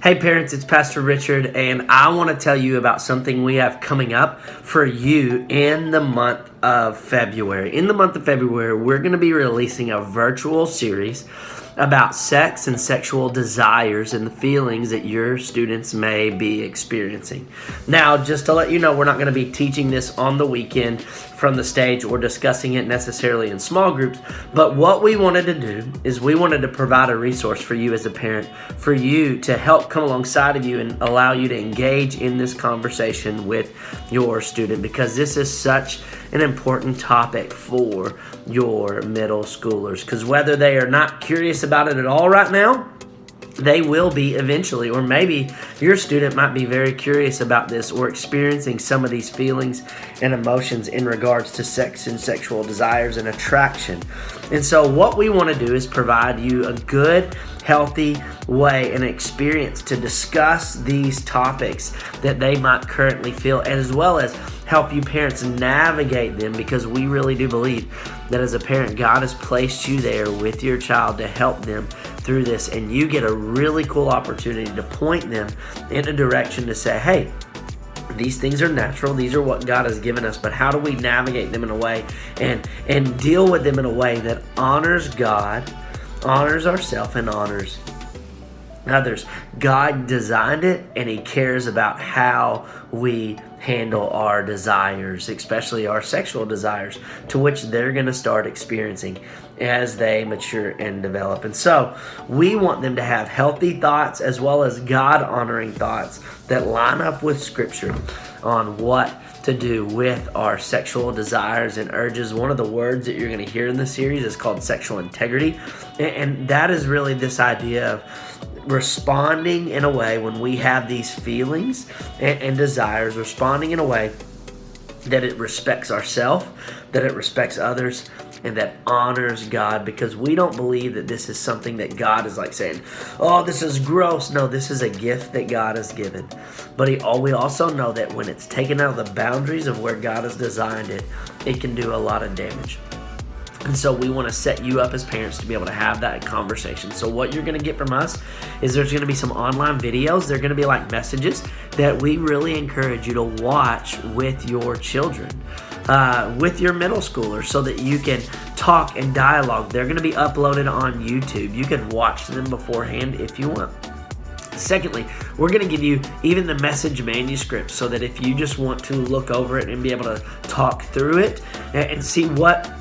Hey parents, it's Pastor Richard, and I want to tell you about something we have coming up for you in the month of February. In the month of February, we're going to be releasing a virtual series about sex and sexual desires and the feelings that your students may be experiencing. Now, just to let you know, we're not going to be teaching this on the weekend from the stage or discussing it necessarily in small groups, but what we wanted to do is we wanted to provide a resource for you as a parent, for you to help come alongside of you and allow you to engage in this conversation with your student, because this is such an important topic for your middle schoolers, because whether they are not curious about it at all right now, they will be eventually, or maybe your student might be very curious about this or experiencing some of these feelings and emotions in regards to sex and sexual desires and attraction. And so what we want to do is provide you a good, healthy way and experience to discuss these topics that they might currently feel, as well as help you parents navigate them, because we really do believe that as a parent, God has placed you there with your child to help them through this, and you get a really cool opportunity to point them in a direction to say, hey, these things are natural, these are what God has given us, but how do we navigate them in a way and deal with them in a way that honors God, honors ourselves, and honors others. God designed it, and He cares about how we handle our desires, especially our sexual desires, to which they're going to start experiencing as they mature and develop. And so we want them to have healthy thoughts as well as God-honoring thoughts that line up with Scripture on what to do with our sexual desires and urges. One of the words that you're going to hear in the series is called sexual integrity, and that is really this idea of responding in a way when we have these feelings and desires, responding in a way that it respects ourselves, that it respects others, and that honors God, because we don't believe that this is something that God is like saying, oh, this is gross. No, this is a gift that God has given. But we also know that when it's taken out of the boundaries of where God has designed it, it can do a lot of damage. And so we want to set you up as parents to be able to have that conversation. So what you're going to get from us is there's going to be some online videos. They're going to be like messages that we really encourage you to watch with your children, with your middle schoolers, so that you can talk and dialogue. They're going to be uploaded on YouTube. You can watch them beforehand if you want. Secondly, we're going to give you even the message manuscript, so that if you just want to look over it and be able to talk through it and see what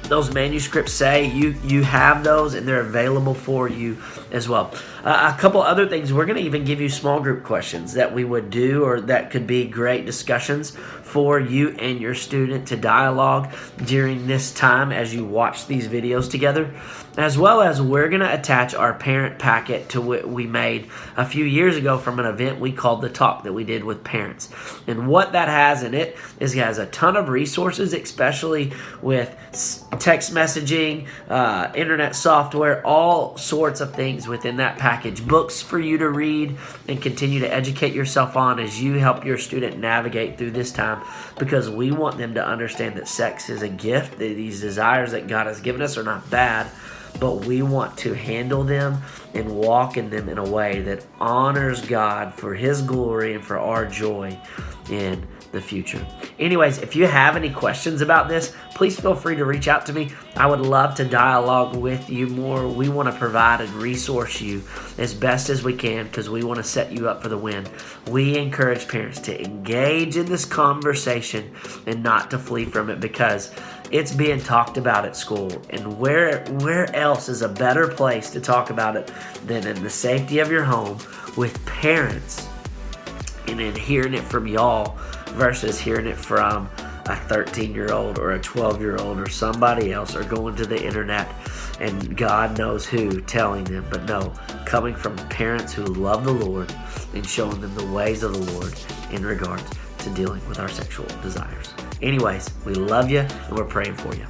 those manuscripts say, you have those, and they're available for you as well. A couple other things, we're going to even give you small group questions that we would do, or that could be great discussions for you and your student to dialogue during this time as you watch these videos together. As well as we're going to attach our parent packet to what we made a few years ago from an event we called The Talk that we did with parents. And what that has in it is it has a ton of resources, especially with text messaging, internet software, all sorts of things within that package. Books for you to read and continue to educate yourself on as you help your student navigate through this time, because we want them to understand that sex is a gift, that these desires that God has given us are not bad, but we want to handle them and walk in them in a way that honors God for His glory and for our joy in the future. Anyways, if you have any questions about this, please feel free to reach out to me. I would love to dialogue with you more. We want to provide and resource you as best as we can, because we want to set you up for the win. We encourage parents to engage in this conversation and not to flee from it, because it's being talked about at school, and where else is a better place to talk about it than in the safety of your home with parents, and then hearing it from y'all versus hearing it from a 13-year-old or a 12-year-old or somebody else, or going to the internet and God knows who telling them. But no, coming from parents who love the Lord and showing them the ways of the Lord in regards to dealing with our sexual desires. Anyways, we love you, and we're praying for you.